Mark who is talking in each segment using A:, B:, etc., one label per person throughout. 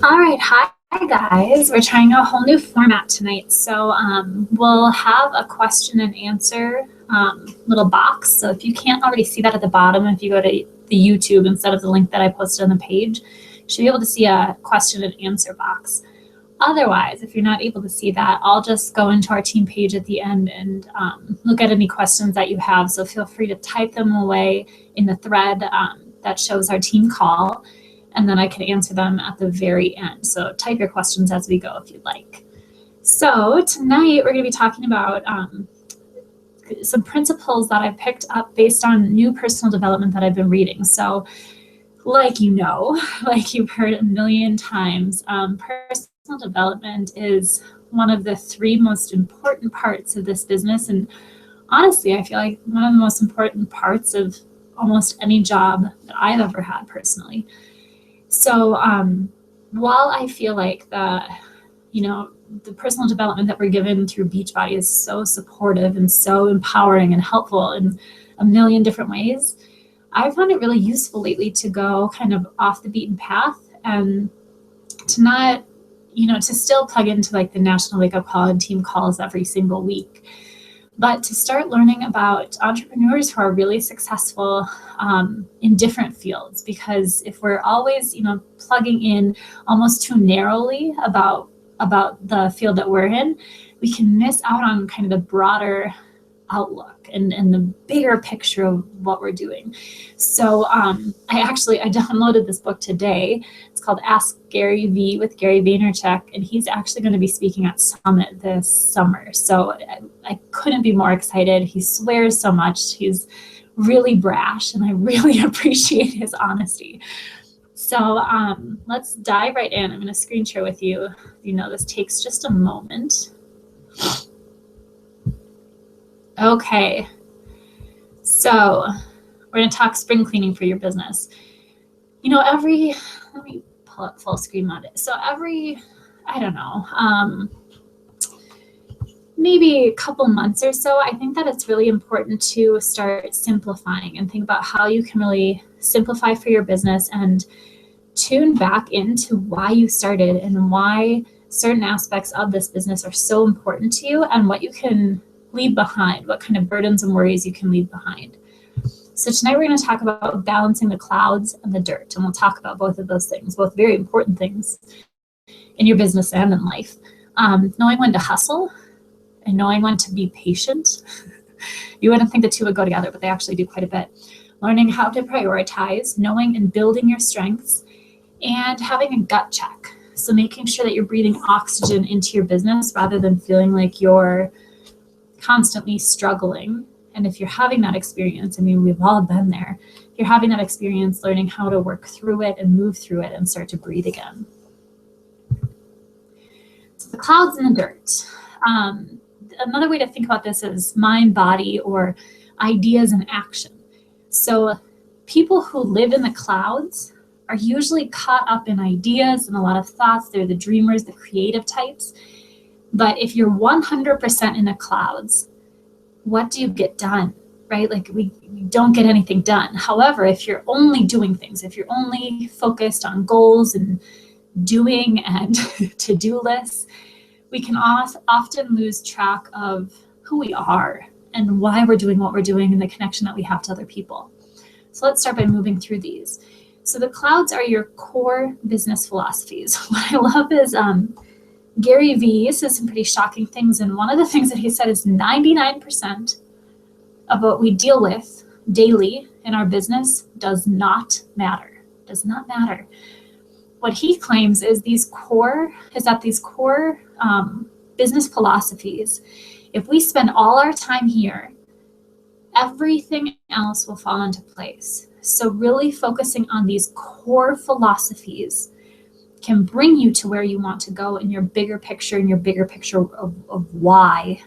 A: All right, hi guys. We're trying a whole new format tonight. So we'll have a question and answer little box. So if you can't already see that at the bottom, if you go to the YouTube instead of the link that I posted on the page, you should be able to see a question and answer box. Otherwise, if you're not able to see that, I'll just go into our team page at the end and look at any questions that you have. So feel free to type them away in the thread that shows our team call, and then I can answer them at the very end. So type your questions as we go if you'd like. So tonight we're going to be talking about some principles that I've picked up based on new personal development that I've been reading. So like you've heard a million times, personal development is one of the three most important parts of this business. And honestly, I feel like one of the most important parts of almost any job that I've ever had personally. So while I feel like the personal development that we're given through Beachbody is so supportive and so empowering and helpful in a million different ways, I found it really useful lately to go kind of off the beaten path and to not, to still plug into like the National Wake Up Call and team calls every single week, but to start learning about entrepreneurs who are really successful in different fields. Because if we're always, plugging in almost too narrowly about the field that we're in, we can miss out on kind of the broader outlook and the bigger picture of what we're doing. So I downloaded this book today. It's called Ask Gary V with Gary Vaynerchuk, and he's actually going to be speaking at Summit this summer. So I couldn't be more excited. He swears so much. He's really brash, and I really appreciate his honesty. So let's dive right in. I'm going to screen share with you. This takes just a moment. Okay, so we're going to talk spring cleaning for your business. Let me pull up full screen mode. So maybe a couple months or so, I think that it's really important to start simplifying and think about how you can really simplify for your business and tune back into why you started and why certain aspects of this business are so important to you and what you can leave behind, what kind of burdens and worries you can leave behind. So tonight we're going to talk about balancing the clouds and the dirt, and we'll talk about both of those things, both very important things in your business and in life. Knowing when to hustle and knowing when to be patient. You wouldn't think the two would go together, but they actually do quite a bit. Learning how to prioritize, knowing and building your strengths, and having a gut check. So making sure that you're breathing oxygen into your business rather than feeling like you're constantly struggling. And if you're having that experience, we've all been there. If you're having that experience, learning how to work through it and move through it and start to breathe again. So the clouds and the dirt. Another way to think about this is mind, body, or ideas and action. So people who live in the clouds are usually caught up in ideas and a lot of thoughts. They're the dreamers, the creative types. But if you're 100% in the clouds, what do you get done, right? Like we don't get anything done. However, if you're only doing things, if you're only focused on goals and doing and to-do lists, we can often lose track of who we are and why we're doing what we're doing and the connection that we have to other people. So let's start by moving through these. So the clouds are your core business philosophies. What I love is Gary V says some pretty shocking things, and one of the things that he said is 99% of what we deal with daily in our business does not matter. Does not matter. What he claims is these core business philosophies, if we spend all our time here, everything else will fall into place. So really focusing on these core philosophies can bring you to where you want to go in your bigger picture, of why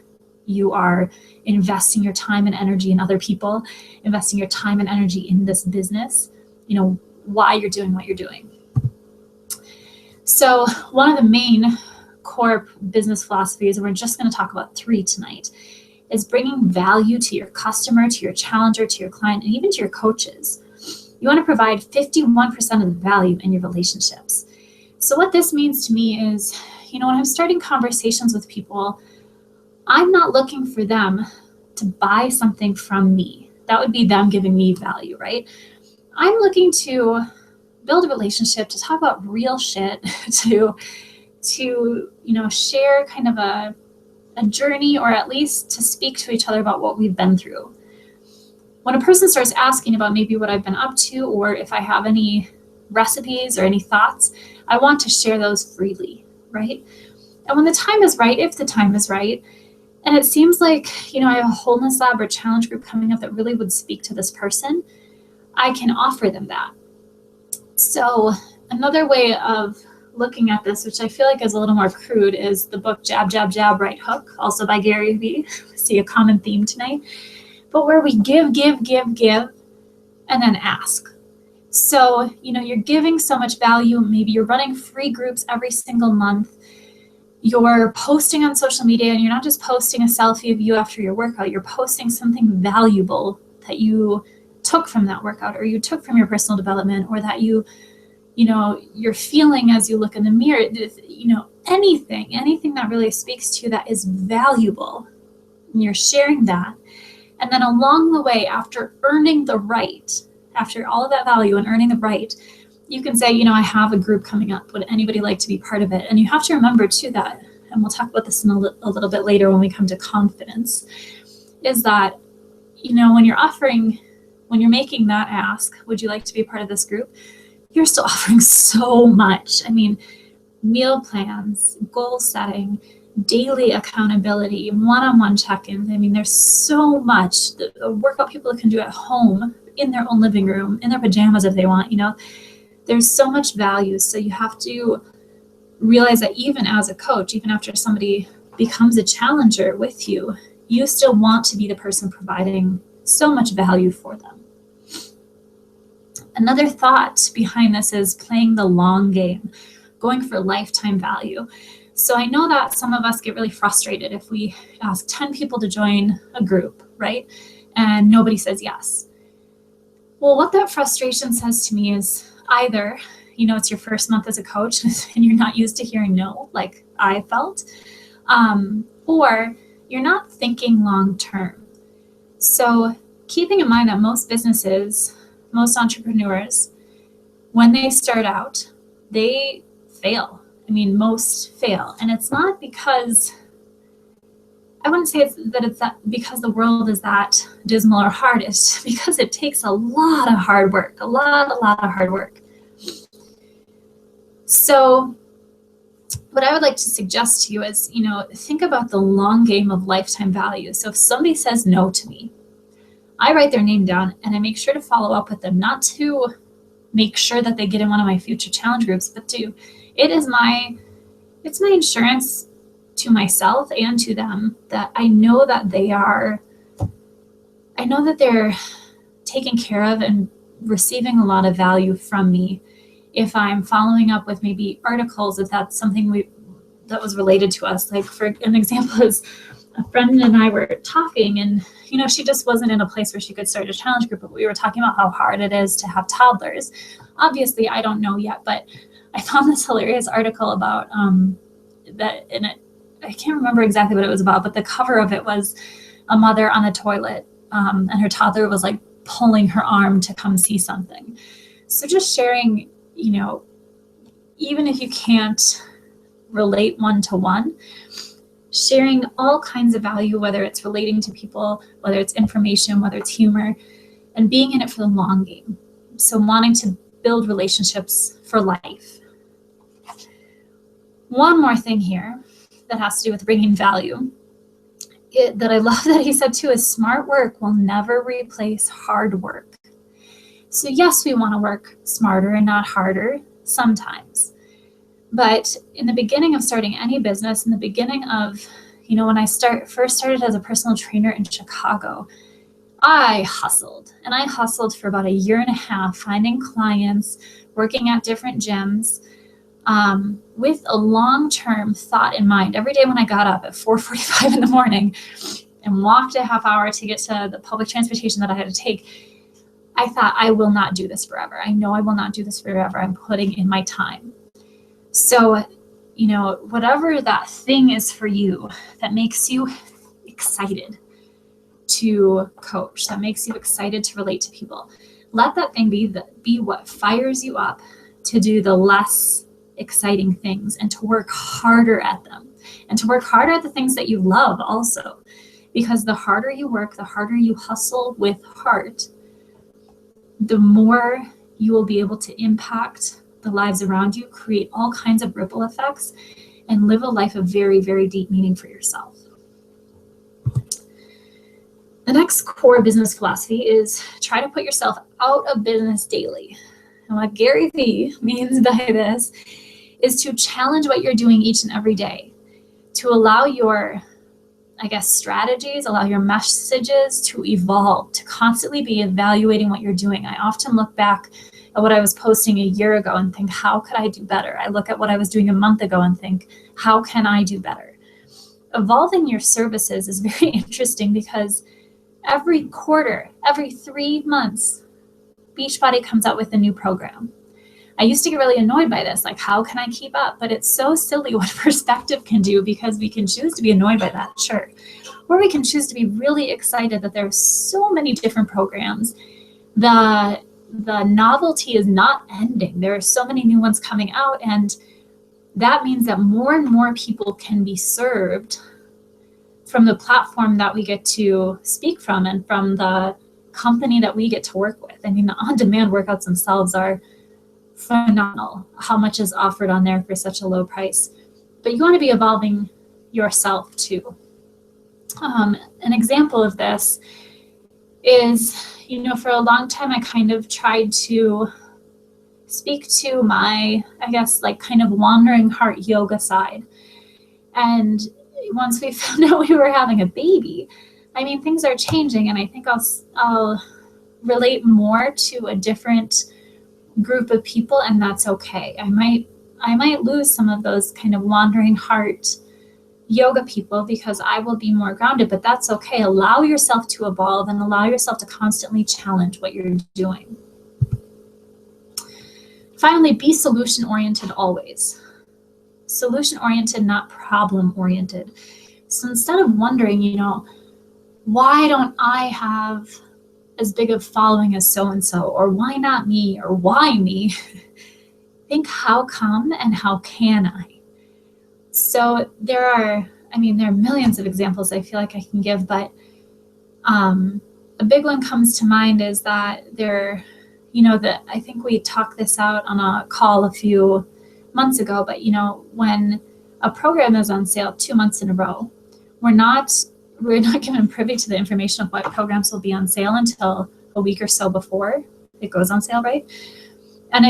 A: you are investing your time and energy in other people, investing your time and energy in this business, why you're doing what you're doing. So one of the main core business philosophies, and we're just going to talk about 3 tonight, is bringing value to your customer, to your challenger, to your client, and even to your coaches. You want to provide 51% of the value in your relationships. So what this means to me is, when I'm starting conversations with people, I'm not looking for them to buy something from me. That would be them giving me value, right? I'm looking to build a relationship, to talk about real shit, to share kind of a journey, or at least to speak to each other about what we've been through. When a person starts asking about maybe what I've been up to, or if I have any recipes or any thoughts, I want to share those freely, right? And when the time is right, if the time is right, and it seems like, I have a wholeness lab or challenge group coming up that really would speak to this person, I can offer them that. So another way of looking at this, which I feel like is a little more crude, is the book Jab, Jab, Jab, Right Hook, also by Gary Vee. We see a common theme tonight. But where we give, and then ask. So, you're giving so much value. Maybe you're running free groups every single month. You're posting on social media, and you're not just posting a selfie of you after your workout. You're posting something valuable that you took from that workout, or you took from your personal development, or that you're feeling as you look in the mirror. Anything that really speaks to you that is valuable, and you're sharing that. And then along the way, after earning the right, after all of that value and earning the right, you can say, I have a group coming up. Would anybody like to be part of it? And you have to remember too that, and we'll talk about this in a little bit later when we come to confidence, is that, when you're making that ask, would you like to be part of this group? You're still offering so much. I mean, meal plans, goal setting, daily accountability, one-on-one check-ins. I mean, there's so much. The workout people can do at home, in their own living room, in their pajamas if they want, there's so much value. So you have to realize that even as a coach, even after somebody becomes a challenger with you, you still want to be the person providing so much value for them. Another thought behind this is playing the long game, going for lifetime value. So I know that some of us get really frustrated if we ask 10 people to join a group, right? And nobody says yes. Well, what that frustration says to me is either, it's your first month as a coach and you're not used to hearing no, like I felt, or you're not thinking long term. So keeping in mind that most businesses, most entrepreneurs, when they start out, they fail. I mean, most fail. And it's not because, I wouldn't say it's that because the world is that dismal or hard. It's because it takes a lot of hard work, a lot of hard work. So what I would like to suggest to you is, think about the long game of lifetime value. So if somebody says no to me, I write their name down and I make sure to follow up with them, not to make sure that they get in one of my future challenge groups, but it's my insurance to myself and to them that I know that they're taken care of and receiving a lot of value from me. If I'm following up with maybe articles, if that's something that was related to us, like for an example is a friend and I were talking and, she just wasn't in a place where she could start a challenge group, but we were talking about how hard it is to have toddlers. Obviously, I don't know yet, but I found this hilarious article about that, and I can't remember exactly what it was about, but the cover of it was a mother on a toilet, and her toddler was like pulling her arm to come see something. So just sharing, even if you can't relate one-to-one, sharing all kinds of value, whether it's relating to people, whether it's information, whether it's humor, and being in it for the long game. So wanting to build relationships for life. One more thing here that has to do with bringing value that I love that he said too is smart work will never replace hard work. So yes, we want to work smarter and not harder sometimes. But in the beginning of starting any business, in the beginning of, when I first started as a personal trainer in Chicago, I hustled. And I hustled for about a year and a half, finding clients, working at different gyms, with a long-term thought in mind. Every day when I got up at 4:45 in the morning and walked a half hour to get to the public transportation that I had to take, I thought, I will not do this forever. I know I will not do this forever. I'm putting in my time. So, whatever that thing is for you that makes you excited to coach, that makes you excited to relate to people, let that thing be what fires you up to do the less exciting things and to work harder at them, and to work harder at the things that you love also. Because the harder you work, the harder you hustle with heart, the more you will be able to impact the lives around you, create all kinds of ripple effects, and live a life of very, very deep meaning for yourself. The next core business philosophy is try to put yourself out of business daily. And what Gary Vee means by this is to challenge what you're doing each and every day, to allow your, strategies, allow your messages to evolve, to constantly be evaluating what you're doing. I often look back at what I was posting a year ago and think, how could I do better? I look at what I was doing a month ago and think, how can I do better? Evolving your services is very interesting because every quarter, every 3 months, Beachbody comes out with a new program. I used to get really annoyed by this, like, how can I keep up? But it's so silly what perspective can do, because we can choose to be annoyed by that, sure. Or we can choose to be really excited that there are so many different programs. The novelty is not ending. There are so many new ones coming out, and that means that more and more people can be served from the platform that we get to speak from and from the company that we get to work with. I mean, the on-demand workouts themselves are phenomenal, how much is offered on there for such a low price. But you want to be evolving yourself too. An example of this is, for a long time I kind of tried to speak to my, kind of wandering heart yoga side. And once we found out we were having a baby, things are changing, and I think I'll relate more to a different group of people, and that's okay. I might lose some of those kind of wandering heart yoga people because I will be more grounded, but that's okay. Allow yourself to evolve and allow yourself to constantly challenge what you're doing. Finally, be solution-oriented always. Solution-oriented, not problem-oriented. So instead of wondering, why don't I have as big of following as so-and-so, or why not me, or why me? Think how come and how can I? So there are millions of examples I feel like I can give, but a big one comes to mind is that I think we talked this out on a call a few months ago, but when a program is on sale 2 months in a row, we're not given privy to the information of what programs will be on sale until a week or so before it goes on sale, right? And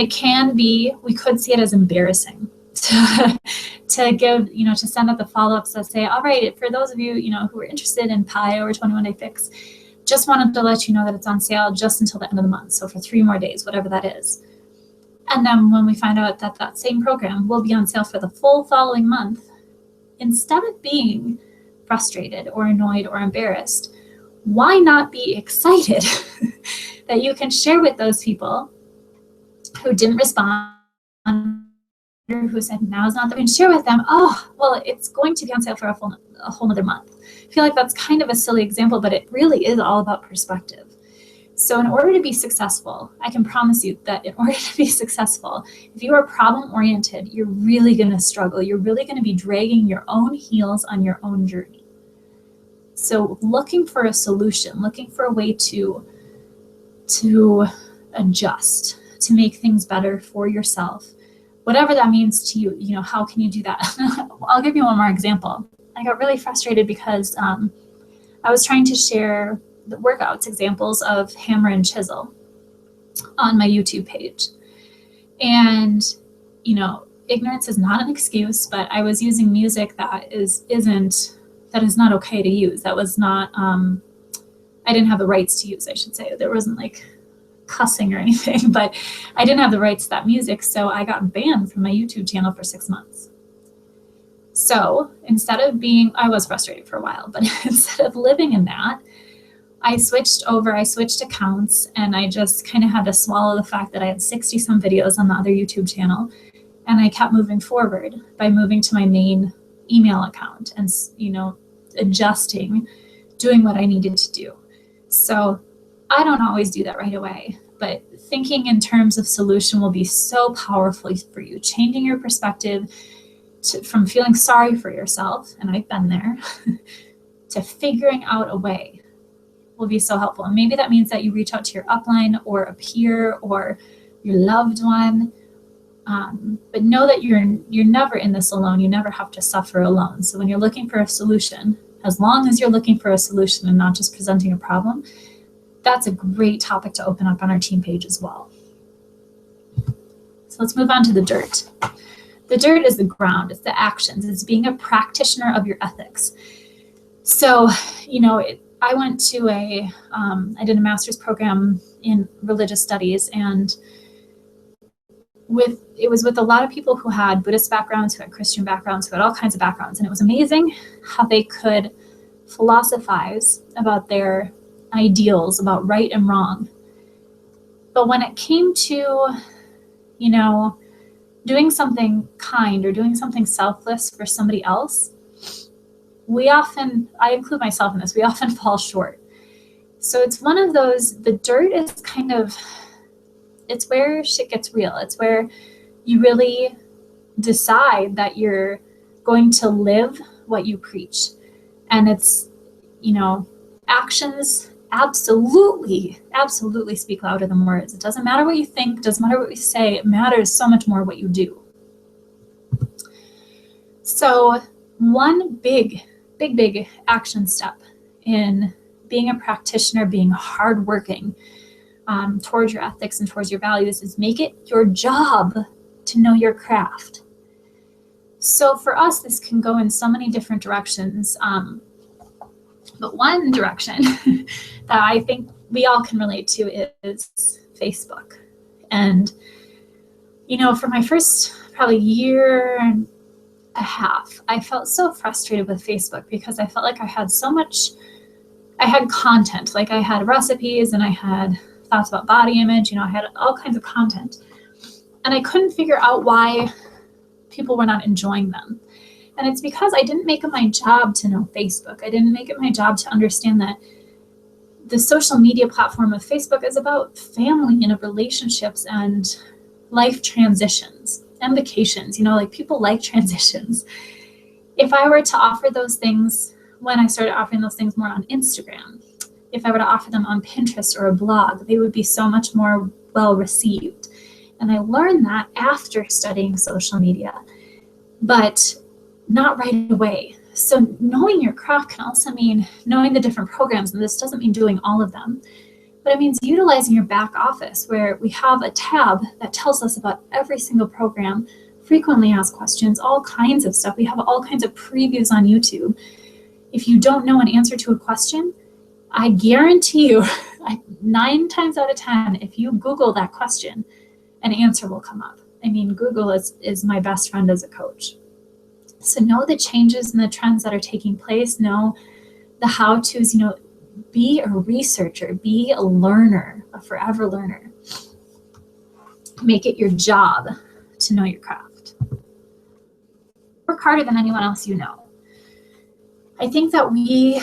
A: we could see it as embarrassing to give, to send out the follow-ups that say, all right, for those of you, who are interested in PI or 21-day fix, just wanted to let you know that it's on sale just until the end of the month. So for 3 more days, whatever that is. And then when we find out that that same program will be on sale for the full following month, instead of being frustrated or annoyed or embarrassed, why not be excited that you can share with those people who didn't respond, or who said now's not the time, and share with them, oh, well, it's going to be on sale for a whole another month. I feel like that's kind of a silly example, but it really is all about perspective. So in order to be successful, I can promise you that in order to be successful, if you are problem-oriented, you're really going to struggle. You're really going to be dragging your own heels on your own journey. So looking for a solution, looking for a way to adjust, to make things better for yourself, whatever that means to you, how can you do that? I'll give you one more example. I got really frustrated because I was trying to share the workouts examples of hammer and chisel on my YouTube page. And, ignorance is not an excuse, but I was using music that is not okay to use. That was not, I didn't have the rights to use, I should say. There wasn't like cussing or anything, but I didn't have the rights to that music. So I got banned from my YouTube channel for 6 months. So instead of I was frustrated for a while, but instead of living in that, I switched accounts, and I just kind of had to swallow the fact that I had 60 some videos on the other YouTube channel. And I kept moving forward by moving to my main email account and, adjusting, doing what I needed to do. So I don't always do that right away, but thinking in terms of solution will be so powerful for you, changing your perspective from feeling sorry for yourself, and I've been there, to figuring out a way will be so helpful. And maybe that means that you reach out to your upline or a peer or your loved one, but know that you're never in this alone. You never have to suffer alone. So when you're looking for a solution, as long as you're looking for a solution and not just presenting a problem, that's a great topic to open up on our team page as well. So let's move on to the dirt. The dirt is the ground, it's the actions, it's being a practitioner of your ethics. So, I went to I did a master's program in religious studies, and it was with a lot of people who had Buddhist backgrounds, who had Christian backgrounds, who had all kinds of backgrounds. And it was amazing how they could philosophize about their ideals, about right and wrong. But when it came to, doing something kind or doing something selfless for somebody else, I include myself in this, we often fall short. So it's one of those, the dirt is it's where shit gets real. It's where you really decide that you're going to live what you preach. And it's, actions absolutely speak louder than words. It doesn't matter what you think, it doesn't matter what you say, it matters so much more what you do. So one big action step in being a practitioner, being hardworking towards your ethics and towards your values is make it your job to know your craft. So for us, this can go in so many different directions. But one direction that I think we all can relate to is Facebook. And, for my first probably year and a half, I felt so frustrated with Facebook because I felt like I had content, like I had recipes and I had thoughts about body image, I had all kinds of content. And I couldn't figure out why people were not enjoying them. And it's because I didn't make it my job to know Facebook. I didn't make it my job to understand that the social media platform of Facebook is about family and relationships and life transitions and vacations. People like transitions. If I were to offer those things, when I started offering those things more on Instagram, if I were to offer them on Pinterest or a blog, they would be so much more well received. And I learned that after studying social media, but not right away. So knowing your craft can also mean knowing the different programs, and this doesn't mean doing all of them, but it means utilizing your back office where we have a tab that tells us about every single program, frequently asked questions, all kinds of stuff. We have all kinds of previews on YouTube. If you don't know an answer to a question, I guarantee you 9 times out of 10, if you Google that question, an answer will come up. Google is my best friend as a coach. So know the changes and the trends that are taking place, know the how-tos, be a researcher, be a learner, a forever learner. Make it your job to know your craft. Work harder than anyone else you know. I think that we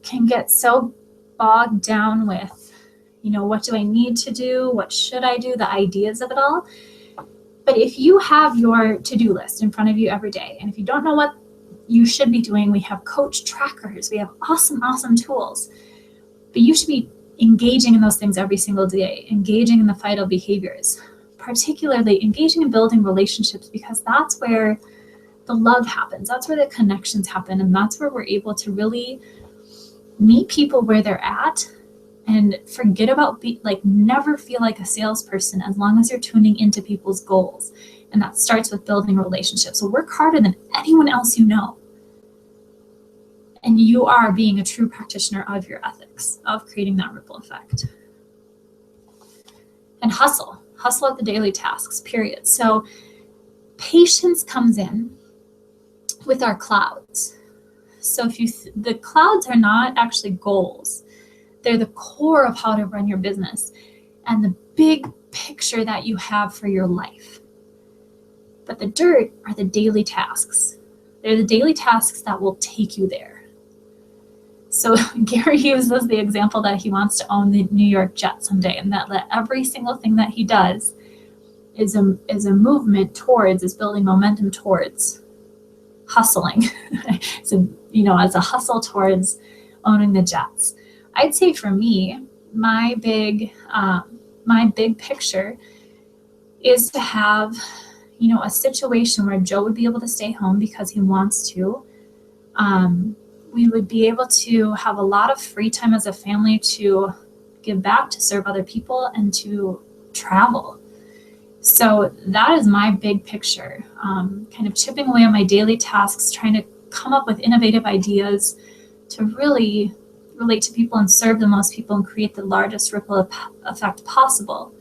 A: can get so bogged down with, what do I need to do? What should I do? The ideas of it all. But if you have your to-do list in front of you every day, and if you don't know what you should be doing, we have coach trackers, we have awesome tools, but you should be engaging in those things every single day, engaging in the vital behaviors, particularly engaging in building relationships, because that's where the love happens, that's where the connections happen, and that's where we're able to really meet people where they're at and forget about never feel like a salesperson as long as you're tuning into people's goals. And that starts with building relationships. So work harder than anyone else you know. And you are being a true practitioner of your ethics, of creating that ripple effect. And hustle at the daily tasks, period. So patience comes in with our clouds. So the clouds are not actually goals. They're the core of how to run your business and the big picture that you have for your life. But the dirt are the daily tasks. They're the daily tasks that will take you there. So Gary uses the example that he wants to own the New York Jets someday, and that every single thing that he does is a movement towards, is building momentum towards hustling. So, as a hustle towards owning the Jets. I'd say for me, my big picture is to have, a situation where Joe would be able to stay home because he wants to. We would be able to have a lot of free time as a family to give back, to serve other people, and to travel. So that is my big picture, kind of chipping away on my daily tasks, trying to come up with innovative ideas to really relate to people and serve the most people and create the largest ripple effect possible.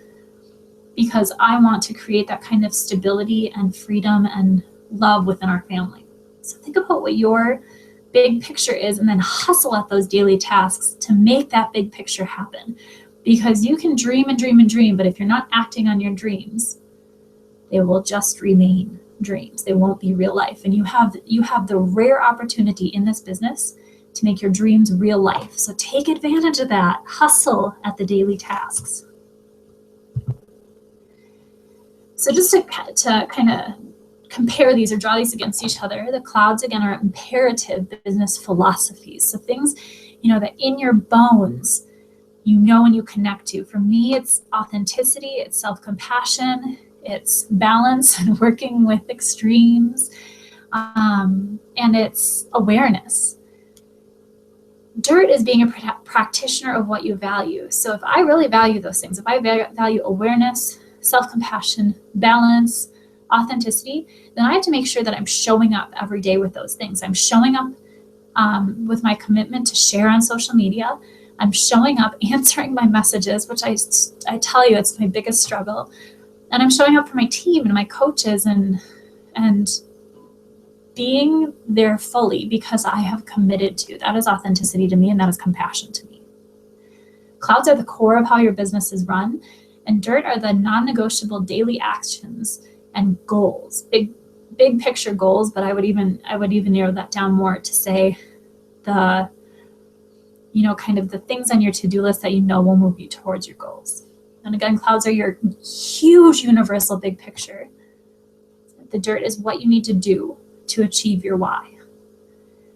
A: Because I want to create that kind of stability and freedom and love within our family. So think about what your big picture is and then hustle at those daily tasks to make that big picture happen. Because you can dream and dream and dream, but if you're not acting on your dreams, they will just remain dreams. They won't be real life. And you have the rare opportunity in this business to make your dreams real life. So take advantage of that. Hustle at the daily tasks. So just to kind of compare these or draw these against each other, the clouds, again, are imperative business philosophies. So things, that in your bones, and you connect to. For me, it's authenticity, it's self-compassion, it's balance and working with extremes, and it's awareness. Dirt is being a practitioner of what you value. So if I really value those things, if I value awareness, self-compassion, balance, authenticity, then I have to make sure that I'm showing up every day with those things. I'm showing up with my commitment to share on social media. I'm showing up, answering my messages, which I tell you, it's my biggest struggle. And I'm showing up for my team and my coaches and being there fully because I have committed to. That is authenticity to me, and that is compassion to me. Clouds are the core of how your business is run, and dirt are the non-negotiable daily actions and goals, big picture goals. But I would even narrow that down more to say the, kind of the things on your to-do list that will move you towards your goals. And again, clouds are your huge universal big picture. The dirt is what you need to do to achieve your why.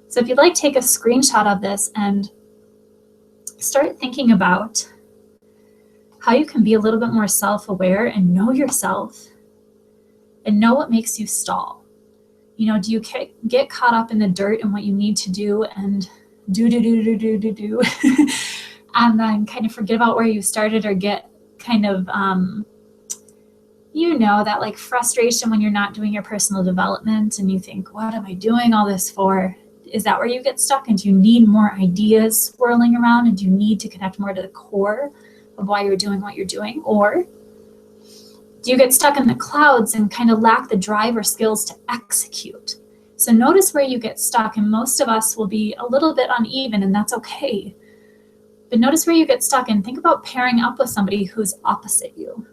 A: So if you'd like, take a screenshot of this and start thinking about how you can be a little bit more self-aware and know yourself and know what makes you stall. Do you get caught up in the dirt and what you need to do and do, and then kind of forget about where you started, or get kind of, that like frustration when you're not doing your personal development and you think, what am I doing all this for? Is that where you get stuck? And do you need more ideas swirling around? And do you need to connect more to the core of why you're doing what you're doing? Or do you get stuck in the clouds and kind of lack the drive or skills to execute? So notice where you get stuck, and most of us will be a little bit uneven, and that's okay. But notice where you get stuck and think about pairing up with somebody who's opposite you.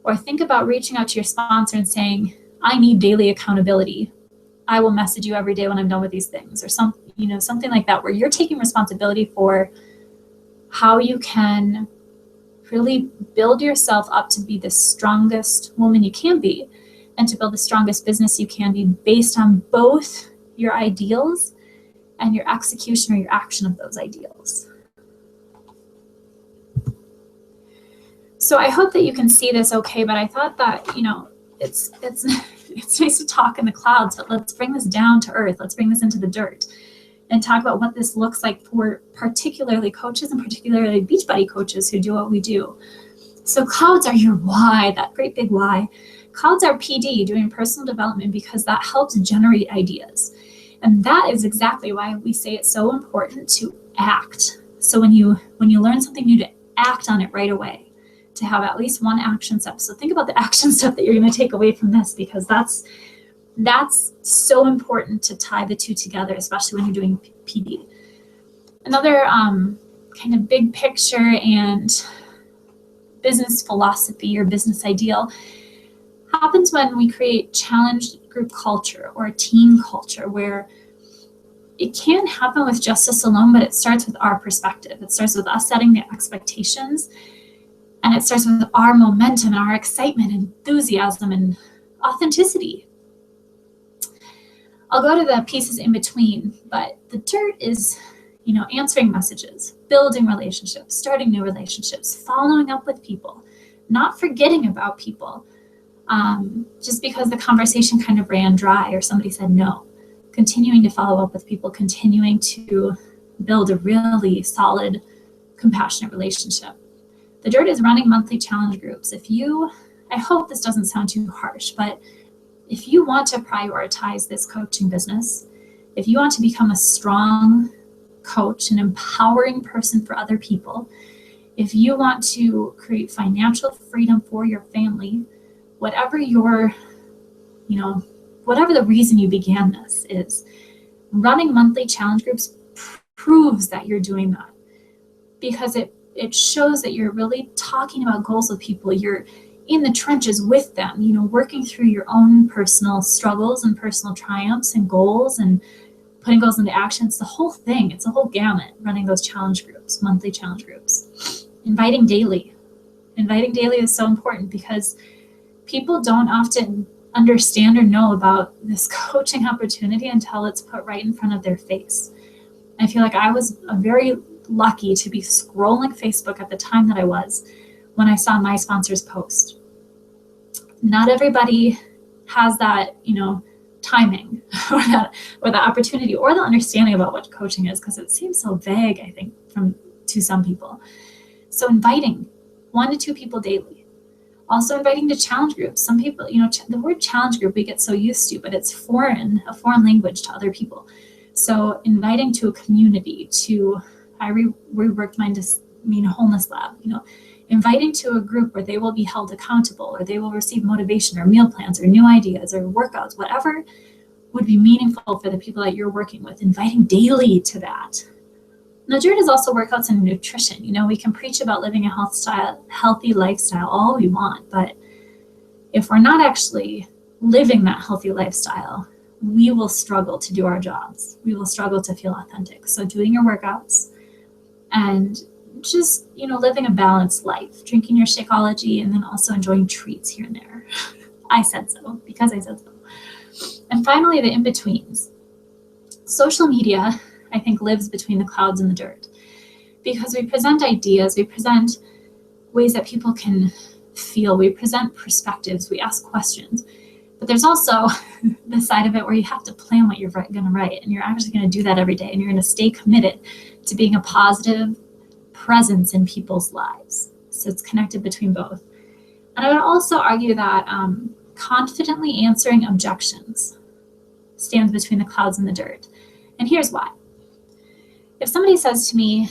A: Or think about reaching out to your sponsor and saying, I need daily accountability. I will message you every day when I'm done with these things, or something like that, where you're taking responsibility for how you can really build yourself up to be the strongest woman you can be, and to build the strongest business you can be based on both your ideals and your execution or your action of those ideals. So I hope that you can see this okay, but I thought that, it's nice to talk in the clouds, but let's bring this down to earth. Let's bring this into the dirt and talk about what this looks like for particularly coaches, and particularly Beachbody coaches who do what we do. So clouds are your why, that great big why. Clouds are PD, doing personal development, because that helps generate ideas. And that is exactly why we say it's so important to act. So when you learn something new, to act on it right away, to have at least one action step. So think about the action step that you're going to take away from this, because that's so important to tie the two together, especially when you're doing PD. Another kind of big picture and business philosophy or business ideal. happens when we create challenge group culture or team culture, where it can happen with just us alone, but it starts with our perspective. It starts with us setting the expectations, and it starts with our momentum and our excitement, enthusiasm, and authenticity. I'll go to the pieces in between, but the dirt is, answering messages, building relationships, starting new relationships, following up with people, not forgetting about people just because the conversation kind of ran dry or somebody said no. Continuing to follow up with people, continuing to build a really solid, compassionate relationship. The dirt is running monthly challenge groups. I hope this doesn't sound too harsh, but if you want to prioritize this coaching business, if you want to become a strong coach, an empowering person for other people, if you want to create financial freedom for your family, whatever whatever the reason you began this is, running monthly challenge groups proves that you're doing that, because it shows that you're really talking about goals with people. You're in the trenches with them, working through your own personal struggles and personal triumphs and goals and putting goals into action. It's the whole thing. It's a whole gamut running those challenge groups, monthly challenge groups. Inviting daily. Inviting daily is so important because people don't often understand or know about this coaching opportunity until it's put right in front of their face. I feel like I was very lucky to be scrolling Facebook at the time that I was when I saw my sponsor's post. Not everybody has that, timing or the opportunity or the understanding about what coaching is, because it seems so vague, I think, to some people. So inviting 1 to 2 people daily. Also inviting to challenge groups. Some people, the word challenge group we get so used to, but it's a foreign language to other people. So inviting to a community, I reworked mine to mean wholeness lab, inviting to a group where they will be held accountable, or they will receive motivation or meal plans or new ideas or workouts, whatever would be meaningful for the people that you're working with, inviting daily to that. The dirt is also workouts and nutrition. We can preach about living a healthy lifestyle all we want, but if we're not actually living that healthy lifestyle, we will struggle to do our jobs. We will struggle to feel authentic. So doing your workouts and just, living a balanced life, drinking your Shakeology, and then also enjoying treats here and there. I said so because I said so. And finally, the in-betweens. Social media, I think, lives between the clouds and the dirt, because we present ideas, we present ways that people can feel, we present perspectives, we ask questions. But there's also the side of it where you have to plan what you're going to write, and you're actually going to do that every day, and you're going to stay committed to being a positive presence in people's lives. So it's connected between both. And I would also argue that confidently answering objections stands between the clouds and the dirt. And here's why. If somebody says to me,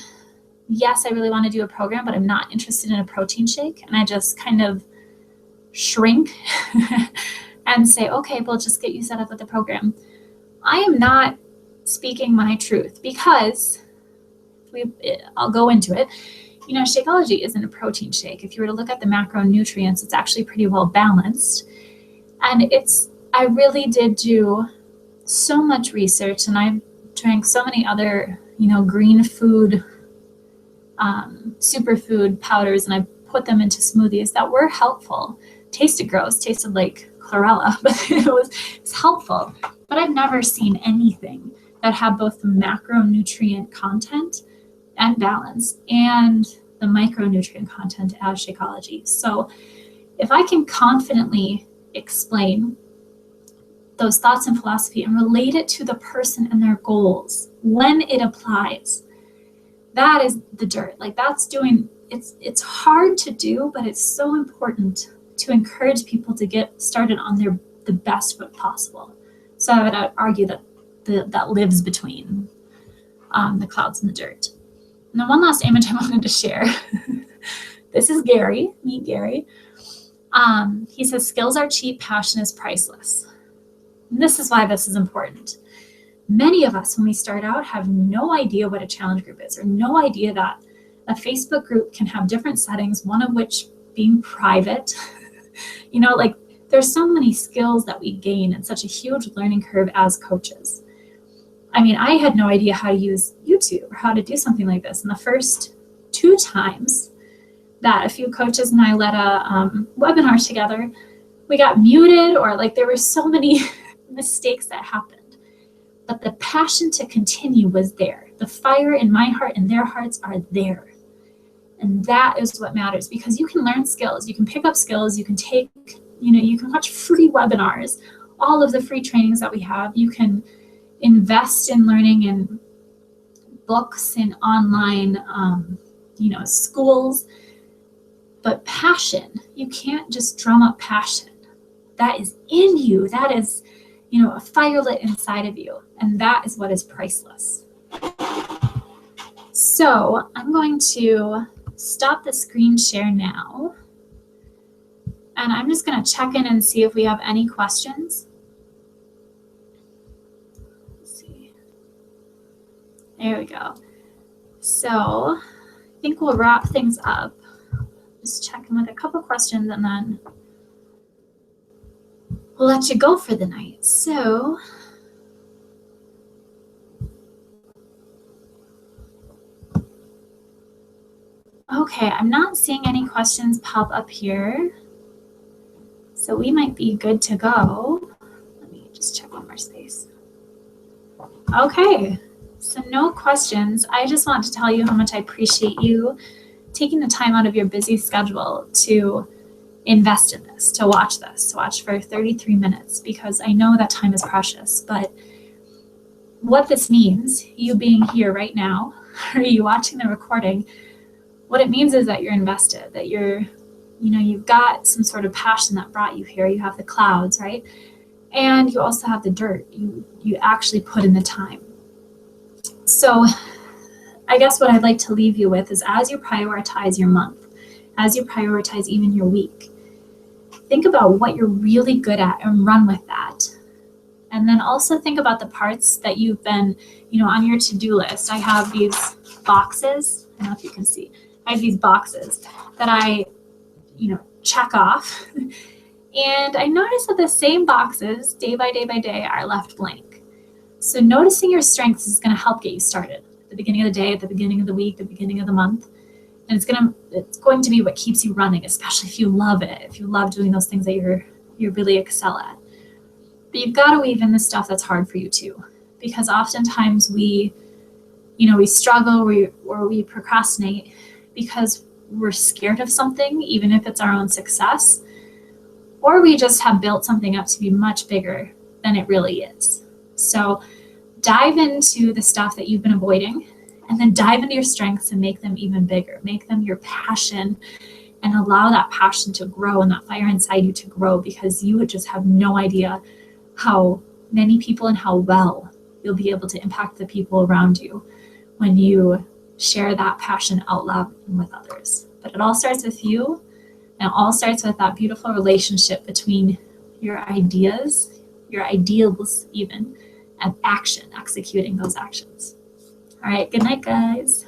A: yes, I really want to do a program, but I'm not interested in a protein shake, and I just kind of shrink and say, okay, we'll just get you set up with the program, I am not speaking my truth, because I'll go into it. Shakeology isn't a protein shake. If you were to look at the macronutrients, it's actually pretty well balanced. And I really did do so much research, and I drank so many other, green food, superfood powders, and I put them into smoothies that were helpful. Tasted gross, tasted like chlorella, but it was helpful. But I've never seen anything that had both the macronutrient content and balance and the micronutrient content as Shakeology. So if I can confidently explain those thoughts and philosophy and relate it to the person and their goals when it applies, that is the dirt. It's hard to do, but it's so important to encourage people to get started on the best foot possible. So I would argue that lives between the clouds and the dirt. And then one last image I wanted to share. This is Gary. Meet Gary. He says, skills are cheap, passion is priceless. And this is why this is important. Many of us, when we start out, have no idea what a challenge group is, or no idea that a Facebook group can have different settings, one of which being private. there's so many skills that we gain and such a huge learning curve as coaches. I mean, I had no idea how to use YouTube or how to do something like this. And the first 2 times that a few coaches and I led a webinar together, we got muted, or like there were so many mistakes that happened. But the passion to continue was there. The fire in my heart and their hearts are there. And that is what matters, because you can learn skills, you can pick up skills, you can take, you can watch free webinars, all of the free trainings that we have. You can invest in learning in books and online, schools. But passion, you can't just drum up passion. That is in you. That is, a fire lit inside of you. And that is what is priceless. So I'm going to stop the screen share now. And I'm just going to check in and see if we have any questions. Let's see. There we go. So I think we'll wrap things up. Just check in with a couple questions and then we'll let you go for the night. So okay, I'm not seeing any questions pop up here. So we might be good to go. Let me just check one more space. Okay, so no questions. I just want to tell you how much I appreciate you taking the time out of your busy schedule to invest in this, to watch for 33 minutes, because I know that time is precious. But what this means, you being here right now, or you watching the recording, what it means is that you're invested, that you've got some sort of passion that brought you here. You have the clouds, right? And you also have the dirt. You actually put in the time. So I guess what I'd like to leave you with is, as you prioritize your month, as you prioritize even your week, think about what you're really good at and run with that. And then also think about the parts that you've been, on your to-do list. I have these boxes. I don't know if you can see. I have these boxes that I, check off. And I notice that the same boxes, day by day by day, are left blank. So noticing your strengths is going to help get you started at the beginning of the day, at the beginning of the week, the beginning of the month. And it's going to be what keeps you running, especially if you love it, if you love doing those things that you really excel at. But you've got to weave in the stuff that's hard for you too, because oftentimes we struggle or we procrastinate because we're scared of something, even if it's our own success, or we just have built something up to be much bigger than it really is. So dive into the stuff that you've been avoiding, and then dive into your strengths and make them even bigger. Make them your passion, and allow that passion to grow and that fire inside you to grow, because you would just have no idea how many people and how well you'll be able to impact the people around you when you share that passion out loud and with others. But it all starts with you, and it all starts with that beautiful relationship between your ideas, your ideals even, and action, executing those actions. All right, good night, guys.